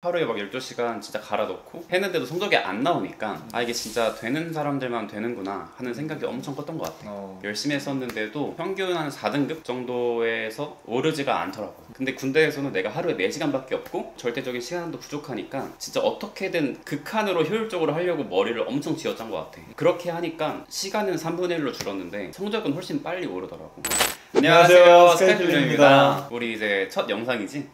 하루에 막 12시간 진짜 갈아넣고 했는데도 성적이 안 나오니까 아 이게 진짜 되는 사람들만 되는구나 하는 생각이 엄청 컸던 것 같아. 열심히 했었는데도 평균 한 4등급 정도에서 오르지가 않더라고. 근데 군대에서는 내가 하루에 4시간밖에 없고 절대적인 시간도 부족하니까 진짜 어떻게든 극한으로 효율적으로 하려고 머리를 엄청 쥐어짠 것 같아. 그렇게 하니까 시간은 3분의 1로 줄었는데 성적은 훨씬 빨리 오르더라고. 안녕하세요, 스카이필름입니다. 우리 이제 첫 영상이지?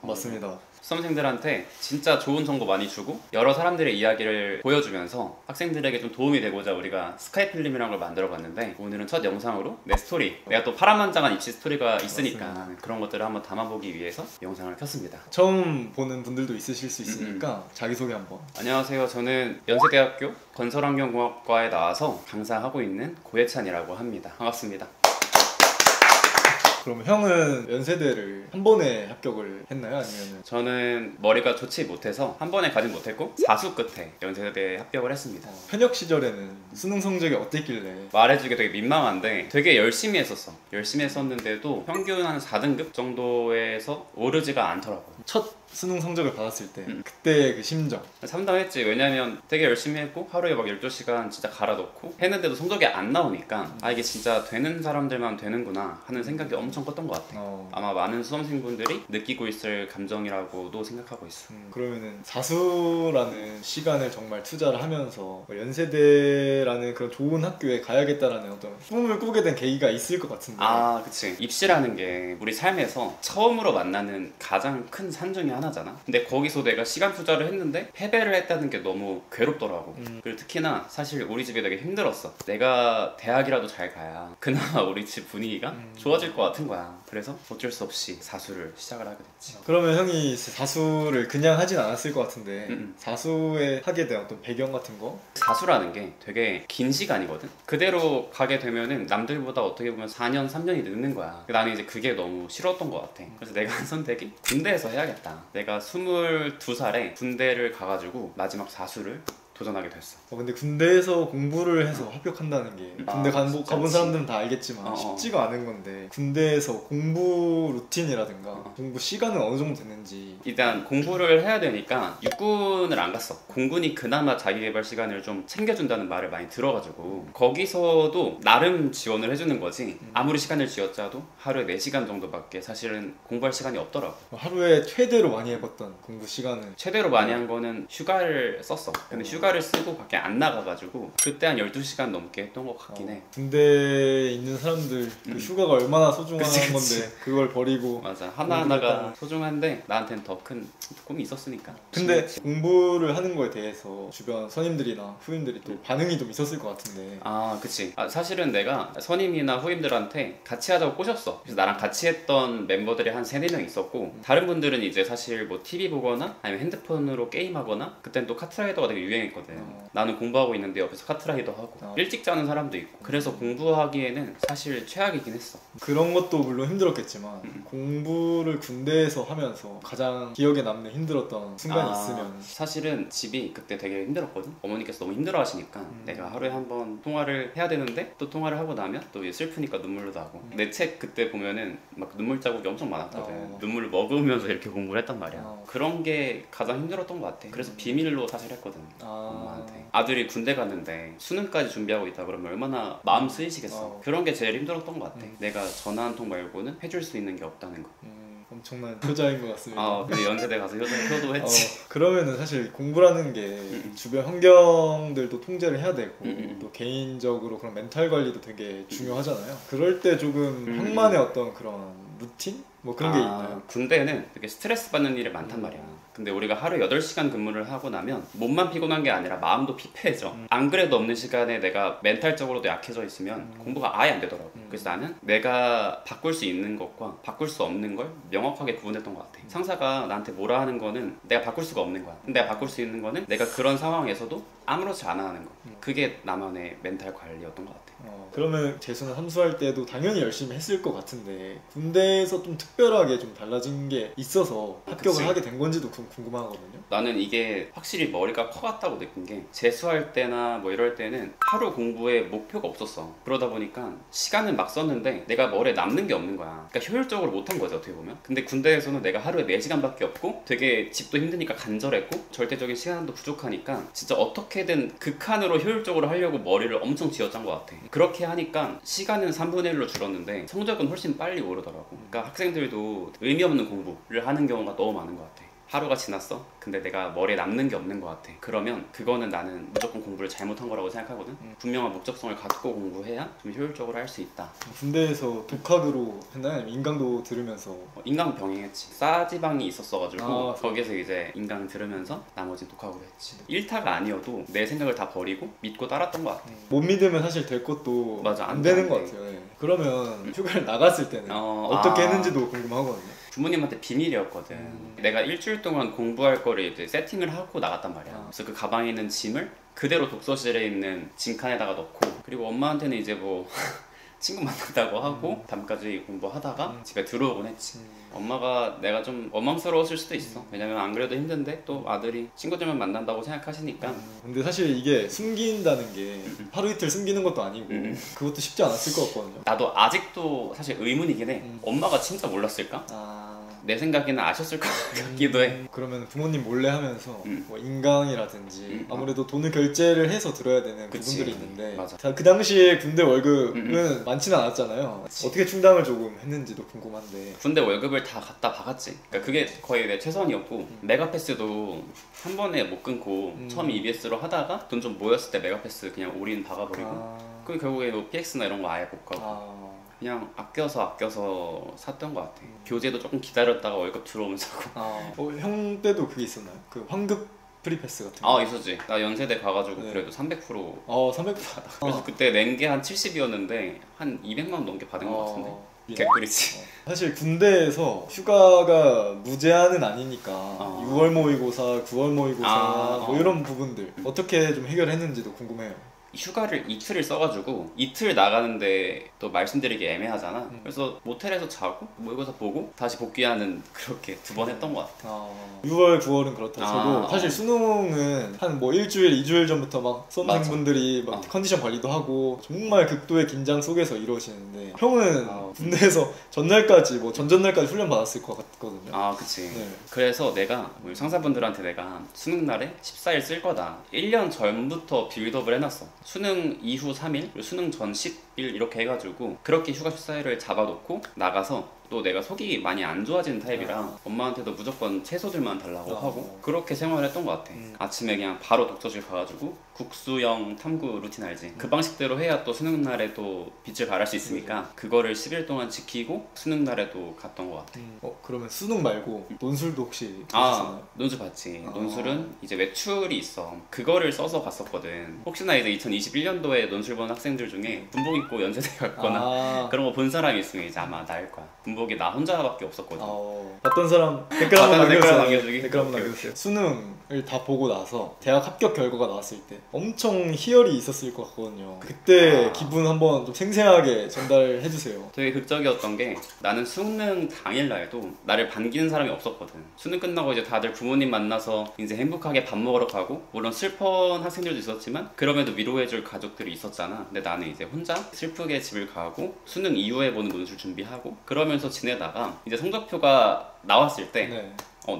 맞습니다. 수험생들한테 진짜 좋은 정보 많이 주고 여러 사람들의 이야기를 보여주면서 학생들에게 좀 도움이 되고자 우리가 스카이필름이라는 걸 만들어 봤는데, 오늘은 첫 영상으로 내 스토리, 내가 또 파란만장한 입시 스토리가 있으니까 맞습니다. 그런 것들을 한번 담아보기 위해서 영상을 켰습니다. 처음 보는 분들도 있으실 수 있으니까 자기소개 한번. 안녕하세요. 저는 연세대학교 건설환경공학과에 나와서 강사하고 있는 고해찬이라고 합니다. 반갑습니다. 그럼 형은 연세대를 한 번에 합격을 했나요? 아니면? 저는 머리가 좋지 못해서 한 번에 가진 못했고 4수 끝에 연세대에 합격을 했습니다. 현역 시절에는 수능 성적이 어땠길래? 말해주기 되게 민망한데 되게 열심히 했었어. 열심히 했었는데도 평균 한 4등급 정도에서 오르지가 않더라고. 첫 수능 성적을 받았을 때 그때 그 심정 참담했지. 왜냐면 되게 열심히 했고 하루에 막 12시간 진짜 갈아넣고 했는데도 성적이 안 나오니까 아 이게 진짜 되는 사람들만 되는구나 하는 생각이 엄청 컸던 것 같아. 아마 많은 수험생분들이 느끼고 있을 감정이라고도 생각하고 있어. 그러면은 사수라는 시간을 정말 투자를 하면서 연세대라는 그런 좋은 학교에 가야겠다라는 어떤 꿈을 꾸게 된 계기가 있을 것 같은데. 아 그치. 입시라는 게 우리 삶에서 처음으로 만나는 가장 큰 산 중에 하나잖아. 근데 거기서 내가 시간 투자를 했는데 패배를 했다는 게 너무 괴롭더라고. 그리고 특히나 사실 우리 집이 되게 힘들었어. 내가 대학이라도 잘 가야 그나마 우리 집 분위기가 좋아질 것 같은 거야. 그래서 어쩔 수 없이 사수를 시작을 하게 됐지. 그러면 형이 사수를 그냥 하진 않았을 것 같은데 사수에 하게 된 어떤 배경 같은 거? 사수라는 게 되게 긴 시간이거든. 그대로 가게 되면은 남들보다 어떻게 보면 4년, 3년이 늦는 거야. 나는 이제 그게 너무 싫었던 것 같아. 그래서 내가 한 선택이 군대에서 해야겠다. 내가 22살에 군대를 가가지고 마지막 사수를 도전하게 됐어. 근데 군대에서 공부를 해서 합격한다는 게 군대 가본 사람들은 다 알겠지만 쉽지가 않은 건데, 군대에서 공부 루틴이라든가 공부 시간은 어느 정도 됐는지. 일단 공부를 해야 되니까 육군을 안 갔어. 공군이 그나마 자기개발 시간을 좀 챙겨준다는 말을 많이 들어가지고 거기서도 나름 지원을 해주는 거지. 아무리 시간을 쥐어짜도 하루에 4시간 정도밖에 사실은 공부할 시간이 없더라고. 하루에 최대로 많이 해봤던 공부 시간은? 최대로 많이 한 거는 휴가를 썼어. 근데 휴가를 쓰고 밖에 안 나가가지고 그때 한 12시간 넘게 했던 것 같긴 해. 군대에 있는 사람들 그 휴가가 얼마나 소중한 건데 그걸 버리고. 맞아. 하나하나가 소중한데 나한테는 더 큰 꿈이 있었으니까. 근데 공부를 하는 거에 대해서 주변 선임들이나 후임들이 또 반응이 좀 있었을 것 같은데. 아 그치. 사실은 내가 선임이나 후임들한테 같이 하자고 꼬셨어. 그래서 나랑 같이 했던 멤버들이 한 3-4명 있었고, 다른 분들은 이제 사실 뭐 TV 보거나 아니면 핸드폰으로 게임하거나, 그땐 또 카트라이더가 되게 유행했거든. 나는 공부하고 있는데 옆에서 카트라이더 하고 일찍 자는 사람도 있고. 그래서 공부하기에는 사실 최악이긴 했어. 그런 것도 물론 힘들었겠지만 공부를 군대에서 하면서 가장 기억에 남는 힘들었던 순간이 있으면. 사실은 집이 그때 되게 힘들었거든. 어머니께서 너무 힘들어 하시니까 내가 하루에 한 번 통화를 해야 되는데, 또 통화를 하고 나면 또 슬프니까 눈물도 나고. 내 책 그때 보면은 막 눈물 자국이 엄청 많았거든. 눈물을 머금으면서 이렇게 공부를 했단 말이야. 그런 게 가장 힘들었던 것 같아. 그래서 비밀로 사실 했거든. 엄마한테. 아들이 군대 갔는데 수능까지 준비하고 있다 그러면 얼마나 마음 쓰이시겠어. 그런 게 제일 힘들었던 것 같아. 내가 전화 한 통 말고는 해줄 수 있는 게 없다는 거. 엄청난 효자인 것 같습니다. 근데 연세대 가서 효도했지. 그러면은 사실 공부라는 게 주변 환경들도 통제를 해야 되고 또 개인적으로 그런 멘탈 관리도 되게 중요하잖아요. 그럴 때 조금 형만의 어떤 그런 루틴? 뭐 그런 게 있나요? 군대는 되게 스트레스 받는 일이 많단 말이야. 근데 우리가 하루 8시간 근무를 하고 나면 몸만 피곤한 게 아니라 마음도 피폐해져. 안 그래도 없는 시간에 내가 멘탈적으로도 약해져 있으면 공부가 아예 안 되더라고. 그래서 나는 내가 바꿀 수 있는 것과 바꿀 수 없는 걸 명확하게 구분했던 것 같아. 상사가 나한테 뭐라 하는 거는 내가 바꿀 수가 없는 거야. 근데 내가 바꿀 수 있는 거는 내가 그런 상황에서도 아무렇지 않아 하는 거. 그게 나만의 멘탈 관리였던 것 같아. 그러면 재수는 함수할 때도 당연히 열심히 했을 것 같은데 군대에서 좀 특별하게 좀 달라진 게 있어서 합격을 하게 된 건지도 좀 궁금하거든요. 나는 이게 확실히 머리가 커갔다고 느낀 게 재수할 때나 뭐 이럴 때는 하루 공부에 목표가 없었어. 그러다 보니까 시간은 막 썼는데 내가 머리에 남는 게 없는 거야. 그러니까 효율적으로 못한 거지 어떻게 보면. 근데 군대에서는 내가 하루에 4시간밖에 없고 되게 집도 힘드니까 간절했고 절대적인 시간도 부족하니까 진짜 어떻게든 극한으로 효율적으로 하려고 머리를 엄청 쥐어짠 것 같아. 그렇게 하니까 시간은 3분의 1로 줄었는데 성적은 훨씬 빨리 오르더라고. 그러니까 학생들도 의미 없는 공부를 하는 경우가 너무 많은 것 같아. 하루가 지났어? 근데 내가 머리에 남는 게 없는 것 같아. 그러면 그거는 나는 무조건 공부를 잘못한 거라고 생각하거든. 분명한 목적성을 갖고 공부해야 좀 효율적으로 할 수 있다. 군대에서 독학으로 했나요? 아니면 인강도 들으면서? 인강 병행했지. 싸지방이 있었어가지고 아, 거기서 이제 인강 들으면서 나머지 독학으로 했지. 1타가 아니어도 내 생각을 다 버리고 믿고 따랐던 것 같아. 못 믿으면 사실 될 것도 맞아, 안 안 되는 돼. 것 같아요. 네. 그러면 휴가를 나갔을 때는 어떻게 했는지도 궁금하거든요. 부모님한테 비밀이었거든. 내가 일주일 동안 공부할 거를 이제 세팅을 하고 나갔단 말이야. 그래서 그 가방에 있는 짐을 그대로 독서실에 있는 짐칸에다가 넣고, 그리고 엄마한테는 이제 뭐 친구 만난다고 하고 밤까지 공부하다가 집에 들어오곤 했지. 엄마가 내가 좀 원망스러웠을 수도 있어. 왜냐면 안 그래도 힘든데 또 아들이 친구들만 만난다고 생각하시니까. 근데 사실 이게 숨긴다는 게 하루 이틀 숨기는 것도 아니고 그것도 쉽지 않았을 것 같거든요. 나도 아직도 사실 의문이긴 해. 엄마가 진짜 몰랐을까? 내 생각에는 아셨을 것 같기도 해. 그러면 부모님 몰래 하면서 뭐 인강이라든지 아무래도 돈을 결제를 해서 들어야 되는 그치. 부분들이 있는데 맞아. 그 당시에 군대 월급은 많지는 않았잖아요. 그치. 어떻게 충당을 조금 했는지도 궁금한데. 군대 월급을 다 갖다 박았지. 그러니까 그게 거의 내 최선이었고 메가패스도 한 번에 못 끊고 처음 EBS로 하다가 돈 좀 모였을 때 메가패스 그냥 올인 박아버리고 그 결국에 뭐 PX나 이런 거 아예 못 가고 그냥 아껴서 샀던 것 같아. 교재도 조금 기다렸다가 월급 들어오면 사고. 형 때도 그게 있었나요? 그 환급 프리패스 같은 거? 있었지. 나 연세대 가가지고 네. 그래도 300%. 300%. 그래서 그때 낸 게 한 70이었는데 한 200만 원 넘게 받은 것 같은데. 개꿀이지. 사실 군대에서 휴가가 무제한은 아니니까 6월 모의고사, 9월 모의고사 뭐 이런 부분들 어떻게 좀 해결했는지도 궁금해요. 휴가를 이틀을 써가지고 이틀 나가는데 또 말씀드리기 애매하잖아. 그래서 모텔에서 자고 모의고사 보고 다시 복귀하는 그렇게 2번 했던 것 같아. 6월, 9월은 그렇다 쳐도 사실 수능은 한 뭐 일주일, 2주일 전부터 막 수험생분들이 막 컨디션 관리도 하고 정말 극도의 긴장 속에서 이루어지는데 형은 군대에서 전날까지 뭐 전전날까지 훈련 받았을 것 같거든요. 그치. 네. 그래서 내가 우리 상사분들한테 내가 수능 날에 14일 쓸 거다 1년 전부터 빌드업을 해놨어. 수능 이후 3일, 그리고 수능 전 10일 이렇게 해가지고 그렇게 휴가 14일을 잡아놓고 나가서 또 내가 속이 많이 안 좋아지는 타입이라 엄마한테도 무조건 채소들만 달라고 하고 그렇게 생활을 했던 것 같아. 아침에 그냥 바로 독서실 가가지고 국수형 탐구 루틴 알지? 그 방식대로 해야 또 수능 날에 또 빛을 발할 수 있으니까 그거를 10일 동안 지키고 수능 날에도 갔던 것 같아. 그러면 수능 말고 논술도 혹시 보셨나요? 논술 봤지. 논술은 이제 외출이 있어. 그거를 써서 갔었거든. 혹시나 이제 2021년도에 논술 본 학생들 중에 군복 입고 연세대 갔거나 그런 거 본 사람이 있으면 이제 아마 나일 거야. 군복이 나 혼자밖에 없었거든. 어떤 사람 댓글 한번 남겨주기. 댓글 한번 남겨주세요. 수능을 다 보고 나서 대학 합격 결과가 나왔을 때 엄청 희열이 있었을 것 같거든요. 그때 기분 한번 좀 생생하게 전달해 주세요. 되게 극적이었던 게 나는 수능 당일날도 나를 반기는 사람이 없었거든. 수능 끝나고 이제 다들 부모님 만나서 이제 행복하게 밥 먹으러 가고 물론 슬픈 학생들도 있었지만 그럼에도 위로해줄 가족들이 있었잖아. 근데 나는 이제 혼자 슬프게 집을 가고 수능 이후에 보는 논술 준비하고 그러면서 지내다가 이제 성적표가 나왔을 때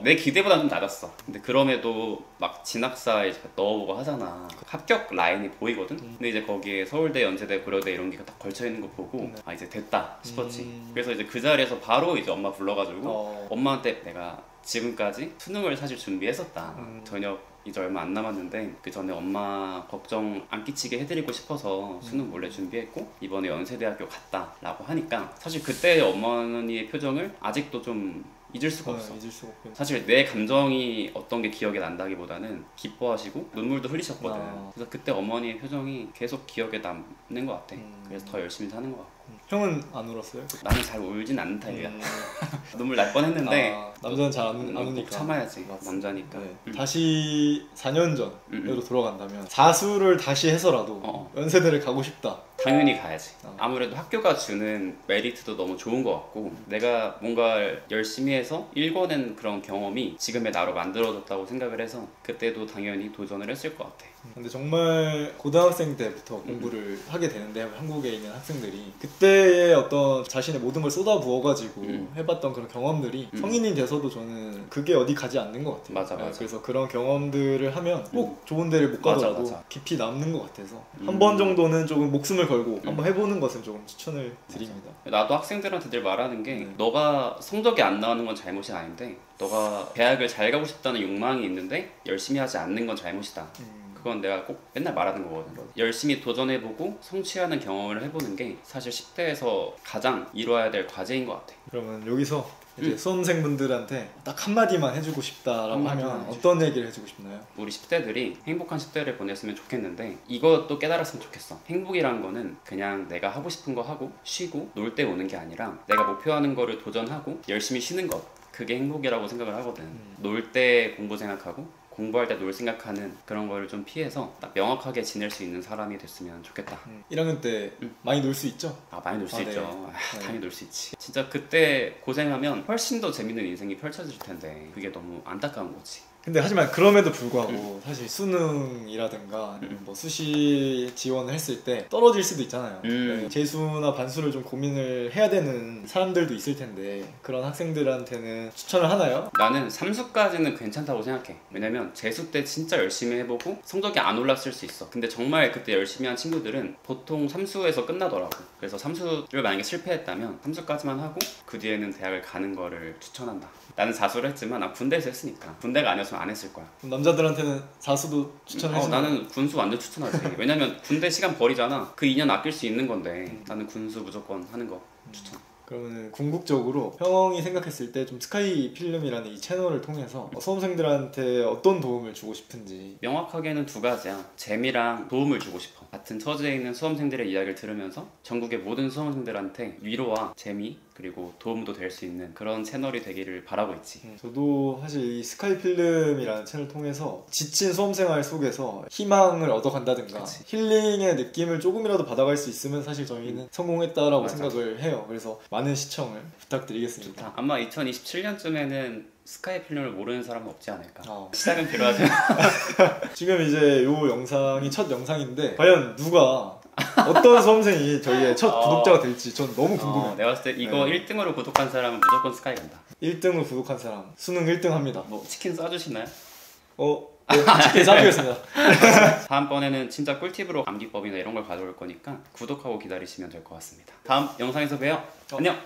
내 기대보다 좀 낮았어. 근데 그럼에도 막 진학사에 넣어보고 하잖아. 합격 라인이 보이거든. 근데 이제 거기에 서울대, 연세대, 고려대 이런 게 딱 걸쳐 있는 거 보고 이제 됐다 싶었지. 그래서 이제 그 자리에서 바로 이제 엄마 불러가지고 엄마한테 내가 지금까지 수능을 사실 준비했었다. 저녁 이제 얼마 안 남았는데 그 전에 엄마 걱정 안 끼치게 해드리고 싶어서 수능 몰래 준비했고 이번에 연세대학교 갔다 라고 하니까 사실 그때 어머니의 표정을 아직도 좀 잊을 수가 없어. 사실 내 감정이 어떤 게 기억에 난다기보다는 기뻐하시고 눈물도 흘리셨거든. 그래서 그때 어머니의 표정이 계속 기억에 남는 것 같아. 그래서 더 열심히 사는 것 같고. 형은 안 울었어요? 나는 잘 울진 않는 타입이야. 눈물 날 뻔했는데 남자는 잘 안 우니까 꼭 참아야지. 맞습니다. 남자니까. 네. 다시 4년 전으로 돌아간다면 사수를 다시 해서라도 연세대를 가고 싶다. 당연히 가야지. 아무래도 학교가 주는 메리트도 너무 좋은 것 같고 내가 뭔가 열심히 해서 읽어낸 그런 경험이 지금의 나로 만들어졌다고 생각을 해서 그때도 당연히 도전을 했을 것 같아. 근데 정말 고등학생 때부터 공부를 하게 되는데 한국에 있는 학생들이 그때의 어떤 자신의 모든 걸 쏟아부어가지고 해봤던 그런 경험들이 성인이 돼서도 저는 그게 어디 가지 않는 것 같아요. 맞아. 그래서 그런 경험들을 하면 꼭 좋은 데를 못 가더라도 맞아. 깊이 남는 것 같아서 한 번 정도는 조금 목숨을 걸고 한번 해보는 것은 조금 추천을 드립니다. 나도 학생들한테 늘 말하는 게 너가 성적이 안 나오는 건 잘못이 아닌데 너가 대학을 잘 가고 싶다는 욕망이 있는데 열심히 하지 않는 건 잘못이다. 그건 내가 꼭 맨날 말하는 거거든. 열심히 도전해보고 성취하는 경험을 해보는 게 사실 10대에서 가장 이뤄야 될 과제인 것 같아. 그러면 여기서 이제 수험생분들한테 딱 한마디만 해주고 싶다라고 하면 어떤 얘기를 해주고 싶나요? 우리 10대들이 행복한 10대를 보냈으면 좋겠는데 이것도 깨달았으면 좋겠어. 행복이란 거는 그냥 내가 하고 싶은 거 하고 쉬고 놀 때 오는 게 아니라 내가 목표하는 거를 도전하고 열심히 쉬는 것, 그게 행복이라고 생각을 하거든. 놀 때 공부 생각하고 공부할 때 놀 생각하는 그런 거를 좀 피해서 딱 명확하게 지낼 수 있는 사람이 됐으면 좋겠다. 1학년 때 많이 놀 수 있죠? 많이 놀 수 네. 있죠. 당연히 놀 수 있지. 진짜 그때 고생하면 훨씬 더 재밌는 인생이 펼쳐질 텐데 그게 너무 안타까운 거지. 근데 하지만 그럼에도 불구하고 사실 수능이라든가 뭐 수시 지원을 했을 때 떨어질 수도 있잖아요. 네, 재수나 반수를 좀 고민을 해야 되는 사람들도 있을 텐데 그런 학생들한테는 추천을 하나요? 나는 삼수까지는 괜찮다고 생각해. 왜냐면 재수 때 진짜 열심히 해보고 성적이 안 올랐을 수 있어. 근데 정말 그때 열심히 한 친구들은 보통 삼수에서 끝나더라고. 그래서 삼수를 만약에 실패했다면 삼수까지만 하고 그 뒤에는 대학을 가는 거를 추천한다. 나는 사수를 했지만 난 군대에서 했으니까 군대가 아니었으면 안 했을 거야. 그럼 남자들한테는 사수도 추천해주나요? 나는 군수 완전 추천하지. 왜냐면 군대 시간 버리잖아. 그 2년 아낄 수 있는 건데 나는 군수 무조건 하는 거 추천. 그러면 궁극적으로 형이 생각했을 때 좀 스카이 필름이라는 이 채널을 통해서 수험생들한테 어떤 도움을 주고 싶은지. 명확하게는 두 가지야. 재미랑 도움을 주고 싶어. 같은 처지에 있는 수험생들의 이야기를 들으면서 전국의 모든 수험생들한테 위로와 재미 그리고 도움도 될 수 있는 그런 채널이 되기를 바라고 있지. 저도 사실 이 스카이 필름이라는 채널을 통해서 지친 수험생활 속에서 희망을 얻어간다든가 힐링의 느낌을 조금이라도 받아갈 수 있으면 사실 저희는 성공했다라고 생각을 해요. 그래서 많은 시청을 부탁드리겠습니다. 좋다. 아마 2027년쯤에는 스카이 필름을 모르는 사람은 없지 않을까. 시작은 필요하죠. 지금 이제 요 영상이 첫 영상인데 과연 누가 어떤 수험생이 저희의 첫 구독자가 될지 전 너무 궁금해요. 내가 봤을 때 이거 1등으로 구독한 사람은 무조건 스카이 간다. 1등을 구독한 사람 수능 1등 합니다. 뭐 치킨 싸주시나요? 네, 치킨 싸주겠습니다. 다음번에는 진짜 꿀팁으로 암기법이나 이런 걸 가져올 거니까 구독하고 기다리시면 될 것 같습니다. 다음 영상에서 봬요. 안녕!